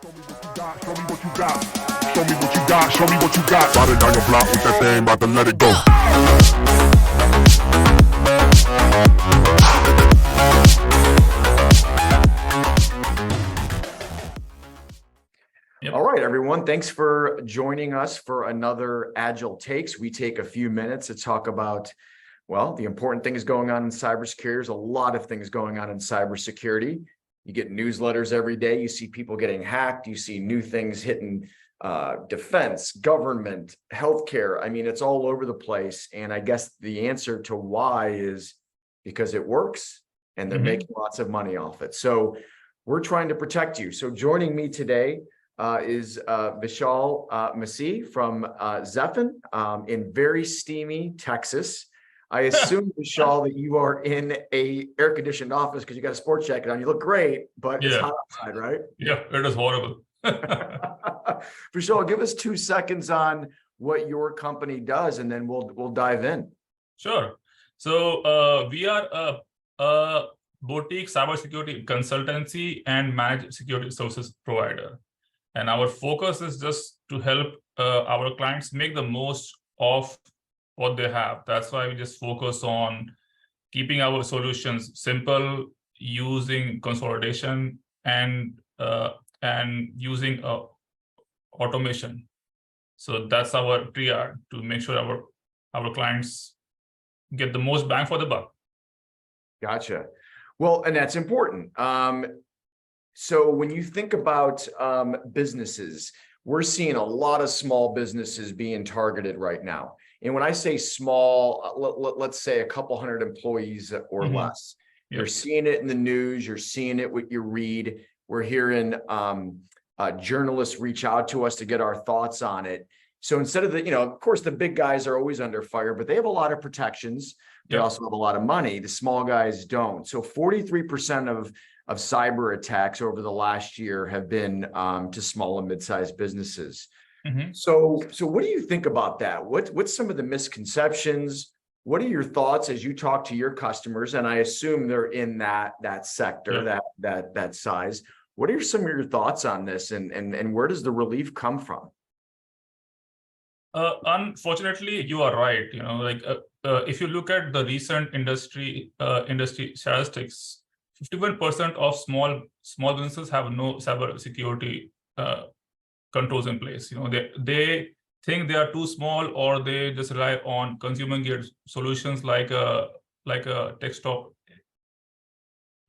Show me what you got, show me what you got. Show me what you got, show me what you got. Riding down your block with that thing, about to let it go. Yep. All right, everyone. Thanks for joining us for another Agile Takes. We take a few minutes to talk about, well, the important things going on in cybersecurity. There's a lot of things going on in cybersecurity. You get newsletters every day. You see people getting hacked. You see new things hitting defense, government, healthcare. I mean, it's all over the place. And I guess the answer to why is because it works and they're making lots of money off it. So we're trying to protect you. So joining me today is Vishal Masih from Zephon in very steamy Texas. I assume, Vishal, that you are in a air-conditioned office because you got a sports jacket on. You look great, but it's hot outside, right? Yeah, it is horrible. Vishal, give us 2 seconds on what your company does, and then we'll dive in. Sure. So we are a boutique cybersecurity consultancy and managed security services provider. And our focus is just to help our clients make the most of what they have. That's why we just focus on keeping our solutions simple, using consolidation and using automation. So that's our triad to make sure our clients get the most bang for the buck. Gotcha. Well, and that's important. So when you think about businesses, we're seeing a lot of small businesses being targeted right now. And when I say small, let's say a couple hundred employees or less. You're seeing it in the news. You're seeing it what you read. We're hearing journalists reach out to us to get our thoughts on it. So instead of of course, the big guys are always under fire, but they have a lot of protections. They also have a lot of money. The small guys don't. So 43% of cyber attacks over the last year have been to small and mid-sized businesses. So what do you think about that? What's some of the misconceptions? What are your thoughts as you talk to your customers? And I assume they're in that sector, that size. What are some of your thoughts on this, and where does the relief come from? Unfortunately, you are right. If you look at the recent industry statistics, 51% of small businesses have no cybersecurity controls in place. They think they are too small, or they just rely on consumer-grade solutions like a desktop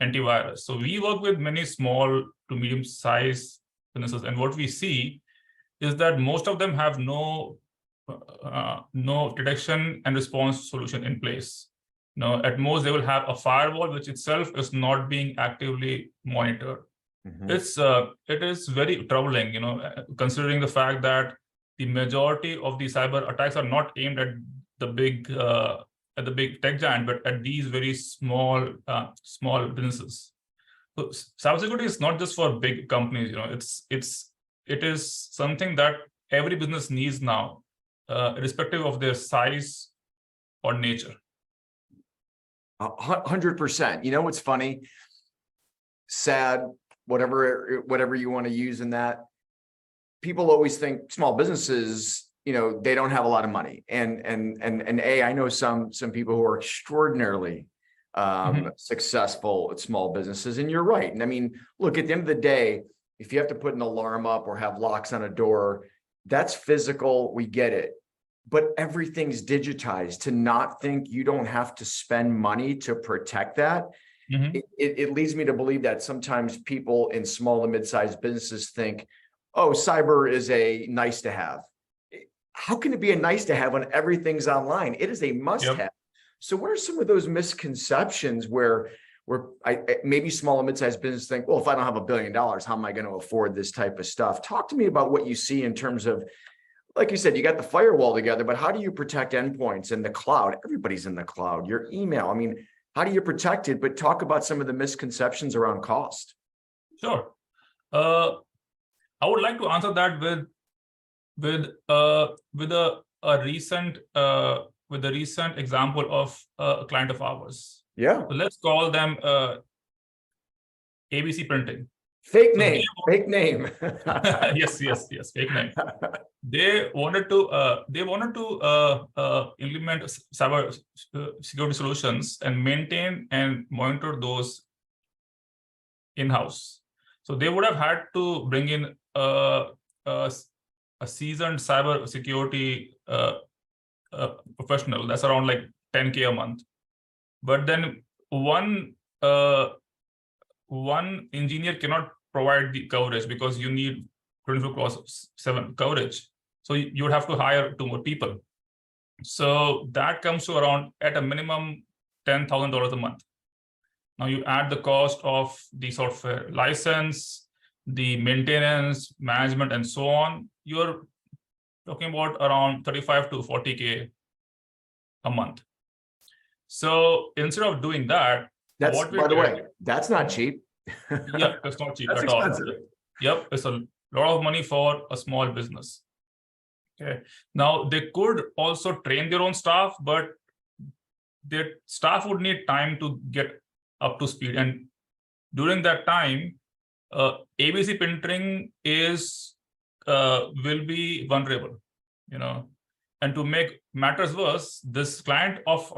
antivirus. So we work with many small to medium-sized businesses, and what we see is that most of them have no detection and response solution in place. At most they will have a firewall, which itself is not being actively monitored. It is very troubling, considering the fact that the majority of the cyber attacks are not aimed at the big tech giant, but at these very small businesses. So cybersecurity is not just for big companies. It is something that every business needs now, irrespective of their size or nature. 100%. You know what's funny? Sad. Whatever you want to use in that, people always think small businesses, they don't have a lot of money. And I know some people who are extraordinarily successful at small businesses, and you're right. And I mean, look, at the end of the day, if you have to put an alarm up or have locks on a door, that's physical. We get it. But everything's digitized. To not think you don't have to spend money to protect that, it leads me to believe that sometimes people in small and mid-sized businesses think, oh, cyber is a nice to have. How can it be a nice to have when everything's online? It is a must have. So what are some of those misconceptions where maybe small and mid-sized business think, well, if I don't have $1 billion, how am I going to afford this type of stuff? Talk to me about what you see in terms of, like you said, you got the firewall together, but how do you protect endpoints in the cloud? Everybody's in the cloud, your email. I mean, how do you protect it? But talk about some of the misconceptions around cost. Sure. I would like to answer that with a recent example of a client of ours. Yeah. So let's call them ABC Printing. Fake So name, fake name. yes, fake name. They wanted to implement cyber security solutions and maintain and monitor those in-house. So they would have had to bring in a seasoned cyber security professional. That's around like 10K a month. But then one engineer cannot provide the coverage because you need 24/7 coverage. So you would have to hire 2 more people. So that comes to around, at a minimum, $10,000 a month. Now you add the cost of the software license, the maintenance, management, and so on. You're talking about around 35 to 40K a month. So instead of doing that, That's, by the way, that's not cheap. Yeah, it's not cheap That's at all. expensive. Yep, it's a lot of money for a small business. Okay. Now they could also train their own staff, but their staff would need time to get up to speed. And during that time, ABC printing will be vulnerable, And to make matters worse, this client of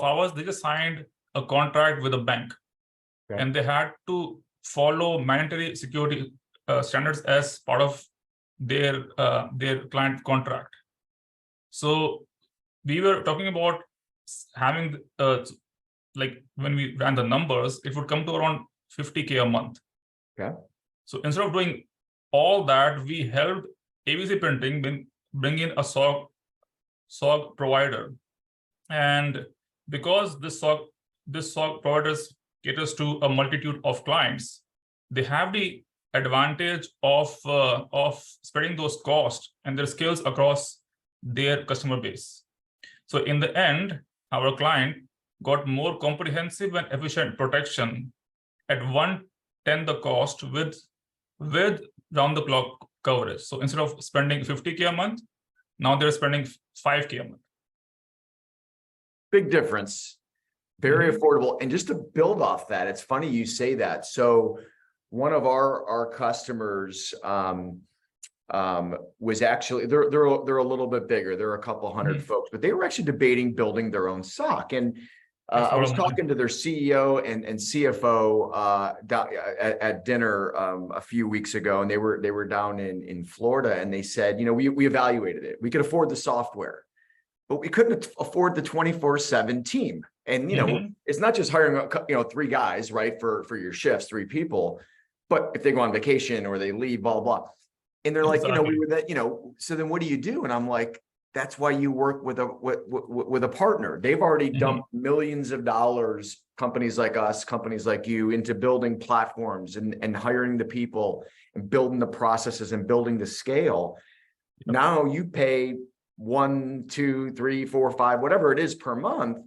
ours, they just signed a contract with a bank, and they had to follow mandatory security standards as part of their client contract. So we were talking about having like when we ran the numbers, it would come to around 50K a month. Okay. So instead of doing all that, we helped ABC printing bring in a SOC provider, and because this SOC providers caters to a multitude of clients, they have the advantage of spreading those costs and their skills across their customer base. So in the end, our client got more comprehensive and efficient protection at 1/10 the cost with round-the-clock coverage. So instead of spending 50K a month, now they're spending 5K a month. Big difference. Very affordable. And just to build off that, it's funny you say that. So one of our customers was actually, they're a little bit bigger. They're a couple hundred folks, but they were actually debating building their own SOC. And I was talking to their CEO and CFO at dinner a few weeks ago, and they were down in Florida, and they said, we evaluated it. We could afford the software, but we couldn't afford the 24/7 team. And it's not just hiring 3 guys, right, for your shifts, 3 people, but if they go on vacation or they leave, blah blah. And they're like, we were that, so then what do you do? And I'm like, that's why you work with a partner. They've already dumped millions of dollars, companies like us, companies like you, into building platforms and hiring the people and building the processes and building the scale. Yep. Now you pay 1, 2, 3, 4, 5, whatever it is per month.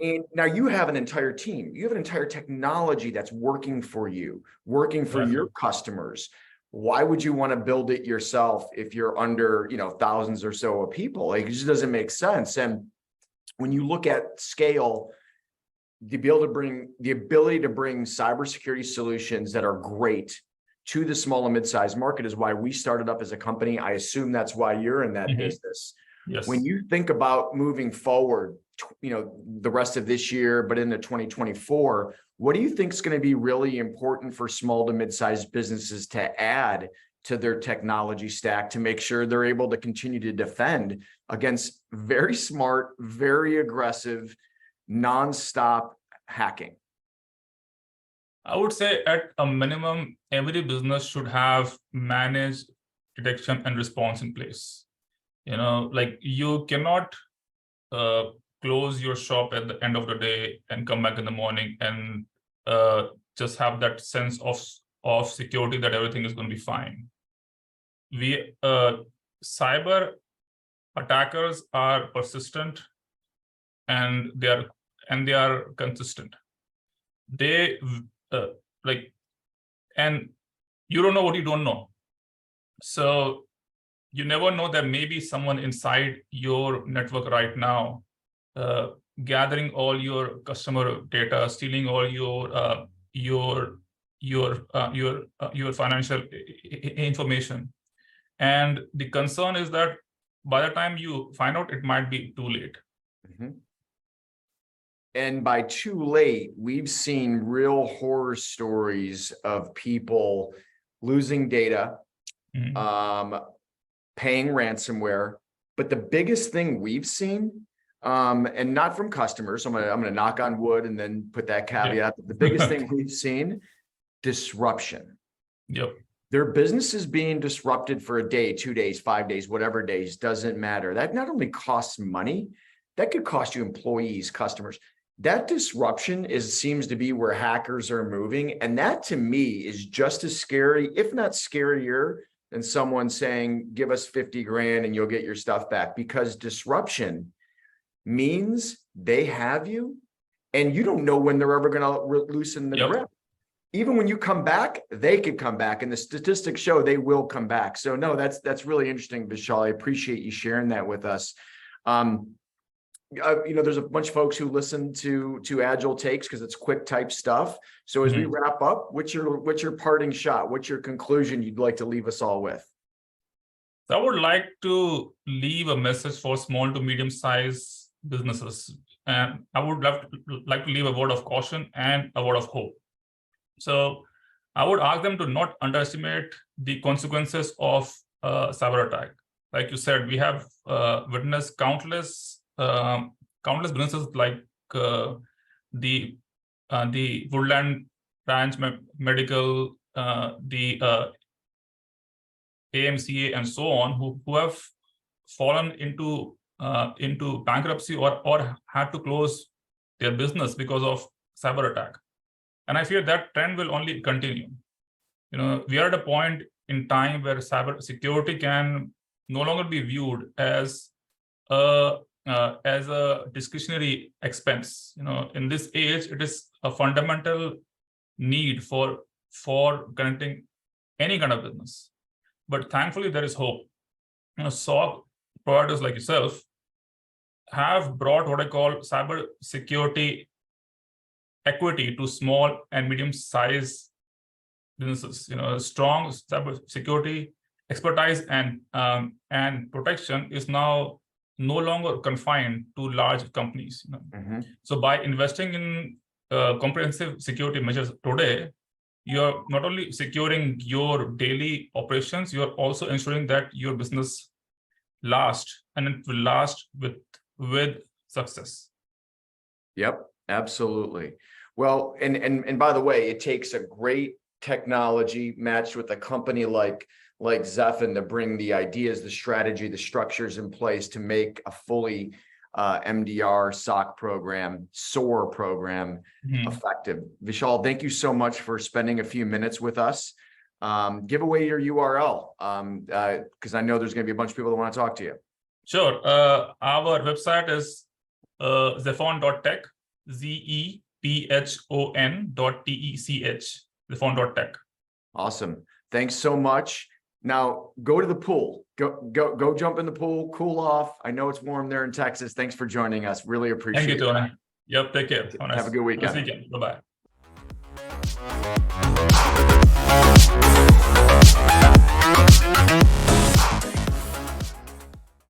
And now you have an entire team. You have an entire technology that's working for you, working for your customers. Why would you want to build it yourself if you're under, thousands or so of people? Like, it just doesn't make sense. And when you look at scale, the ability to bring cybersecurity solutions that are great to the small and mid-sized market is why we started up as a company. I assume that's why you're in that business. Yes. When you think about moving forward, the rest of this year, but into 2024, what do you think is going to be really important for small to mid-sized businesses to add to their technology stack to make sure they're able to continue to defend against very smart, very aggressive, nonstop hacking? I would say at a minimum, every business should have managed detection and response in place. Like, you cannot close your shop at the end of the day and come back in the morning and just have that sense of security that everything is going to be fine. Cyber attackers are persistent, and they are consistent. They and you don't know what you don't know. So you never know that maybe someone inside your network right now, gathering all your customer data, stealing all your your financial information. And the concern is that by the time you find out, it might be too late. Mhm. And by too late, we've seen real horror stories of people losing data, paying ransomware. But the biggest thing we've seen, and not from customers, I'm gonna knock on wood and then put that caveat. But the biggest thing we've seen, disruption. Yep. Their business is being disrupted for a day, 2 days, 5 days, whatever days, doesn't matter. That not only costs money, that could cost you employees, customers. That disruption seems to be where hackers are moving. And that to me is just as scary, if not scarier, than someone saying, give us 50 grand and you'll get your stuff back. Because disruption means they have you and you don't know when they're ever going to loosen the grip. Even when you come back, they could come back, and the statistics show they will come back. So no, that's really interesting, Vishal. I appreciate you sharing that with us. There's a bunch of folks who listen to Agile Takes because it's quick type stuff. So as we wrap up, what's your parting shot? What's your conclusion you'd like to leave us all with? I would like to leave a message for small to medium sized businesses, and I would like to leave a word of caution and a word of hope. So I would ask them to not underestimate the consequences of cyber attack. Like you said, we have witnessed countless businesses like the Woodland Ranch Medical, the AMCA, and so on, who have fallen into bankruptcy or had to close their business because of cyber attack. And I fear that trend will only continue. We are at a point in time where cyber security can no longer be viewed as a discretionary expense. In this age, it is a fundamental need for connecting any kind of business. But thankfully, there is hope. SOC providers like yourself have brought what I call cyber security equity to small and medium-sized businesses. Strong cyber security expertise and protection is now no longer confined to large companies. So by investing in comprehensive security measures today, you're not only securing your daily operations, you're also ensuring that your business lasts, and it will last with success. Yep, absolutely. Well, and by the way, it takes a great technology matched with a company like Zephon to bring the ideas, the strategy, the structures in place to make a fully MDR SOC program, SOAR program effective. Vishal, thank you so much for spending a few minutes with us. Give away your URL because I know there's going to be a bunch of people that want to talk to you. Sure. Our website is zephon.tech, ZEPHON.TECH, zephon.tech. Awesome. Thanks so much. Now go to the pool. Go jump in the pool, cool off. I know it's warm there in Texas. Thanks for joining us. Really appreciate it. Thank you, Tony. Yep, take care. Have a good weekend. Bye-bye.